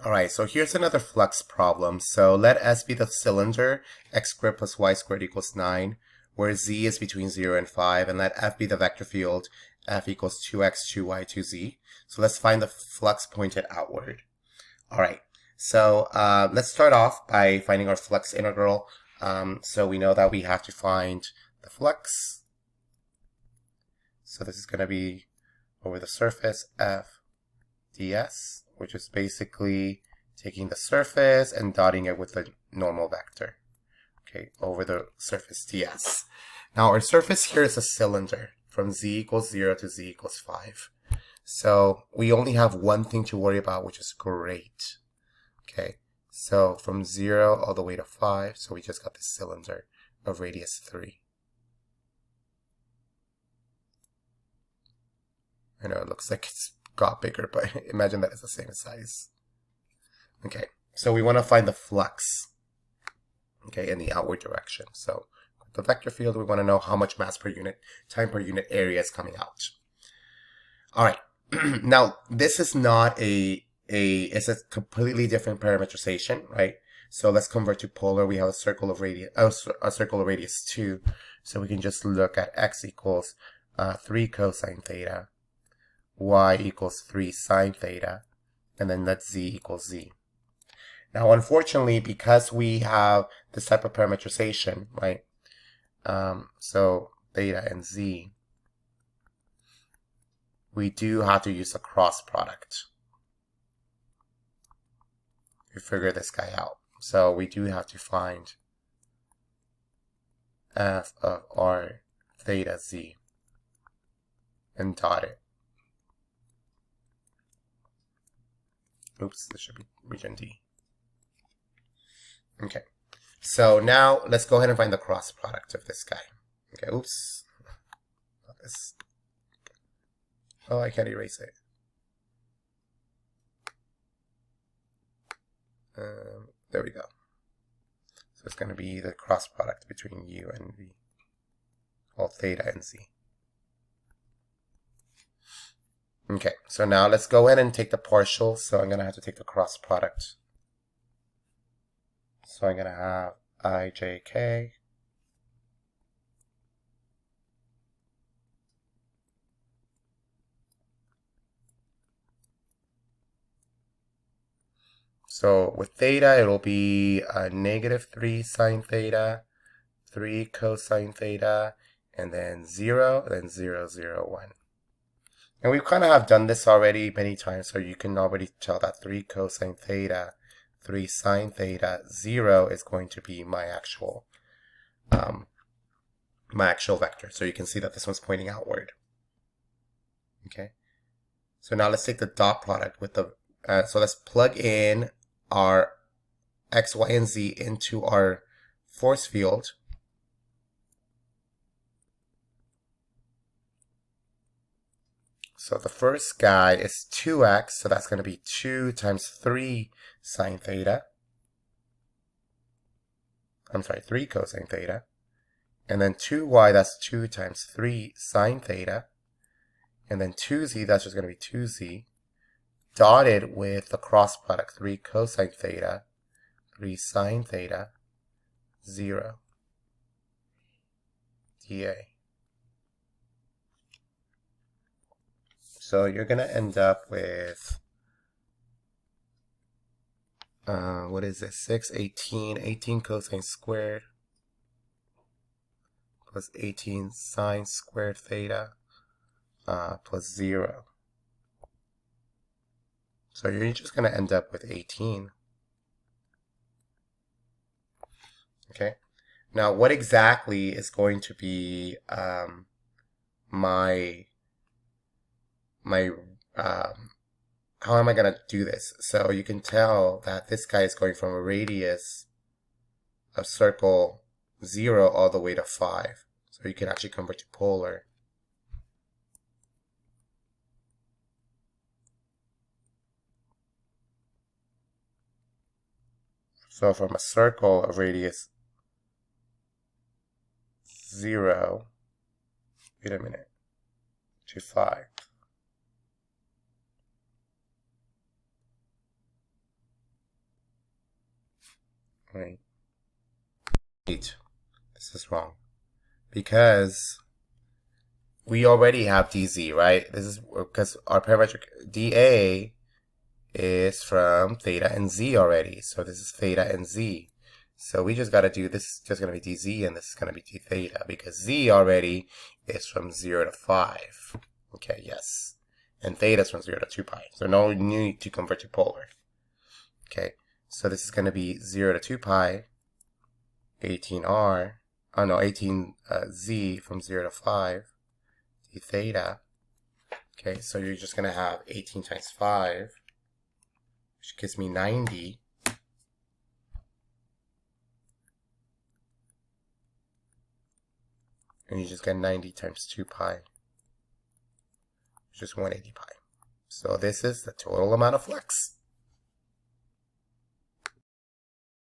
Alright, so here's another flux problem. So let S be the cylinder, x squared plus y squared equals 9, where z is between 0 and 5, and let F be the vector field, F equals 2x, 2y, 2z. So let's find the flux pointed outward. Alright, so let's start off by finding our flux integral. So we know that we have to find the flux. So this is going to be over the surface f ds, which is basically taking the surface and dotting it with a normal vector, okay, over the surface ds. Now our surface here is a cylinder from z equals 0 to z equals 5. So we only have one thing to worry about, which is great. Okay, so from 0 all the way to 5, so we just got this cylinder of radius 3. I know it looks like it's got bigger, but imagine that it's the same size. Okay, so we want to find the flux, okay, in the outward direction. So the vector field, we want to know how much mass per unit, time per unit area is coming out. All right, now this is not it's a completely different parametrization, right? So let's convert to polar. We have a circle of radius, a circle of radius 2. So we can just look at x equals 3 cosine theta, y equals 3 sine theta, and then let z equals z. Now, unfortunately, because we have this type of parametrization, right? So theta and z, we do have to use a cross product to figure this guy out. So we do have to find f of r theta z and dot it. Oops, this should be region D. Okay, so now let's go ahead and find the cross product of this guy. Okay, oops, not this. Oh, I can't erase it. There we go. So it's going to be the cross product between u and v, or theta and z. Okay, so now let's go ahead and take the partial. So I'm going to have to take the cross product. So I'm going to have ijk so with theta, it'll be negative 3 sine theta, 3 cosine theta, and then 0, then 0, 0, 1. And we kind of have done this already many times, so you can already tell that 3 cosine theta, 3 sine theta, 0 is going to be my actual vector. So you can see that this one's pointing outward. Okay. So now let's take the dot product with the, so let's plug in our x, y, and z into our force field. So the first guy is 2x, so that's going to be 2 times 3 sine theta. I'm sorry, 3 cosine theta. And then 2y, that's 2 times 3 sine theta. And then 2z, that's just going to be 2z, dotted with the cross product, 3 cosine theta, 3 sine theta, 0, dA. So you're going to end up with, what is this, 6, 18, 18 cosine squared, plus 18 sine squared theta, plus 0. So you're just going to end up with 18. Okay. Now, what exactly is going to be how am I going to do this? So you can tell that this guy is going from a radius of circle 0 all the way to 5. So you can actually convert to polar. So from a circle of radius 0, wait a minute, to 5. Wait. This is wrong. Because we already have dz, right? This is because our parametric dA is from theta and z already. So this is theta and z. So we just got to do, this is just going to be dz and this is going to be d theta because z already is from 0 to 5. Okay, yes. And theta is from 0 to 2 pi. So no need to convert to polar. Okay, so this is going to be 0 to 2 pi, 18z from 0 to 5, d theta. Okay, so you're just going to have 18 times 5, which gives me 90. And you just get 90 times 2 pi, which is 180 pi. So this is the total amount of flux.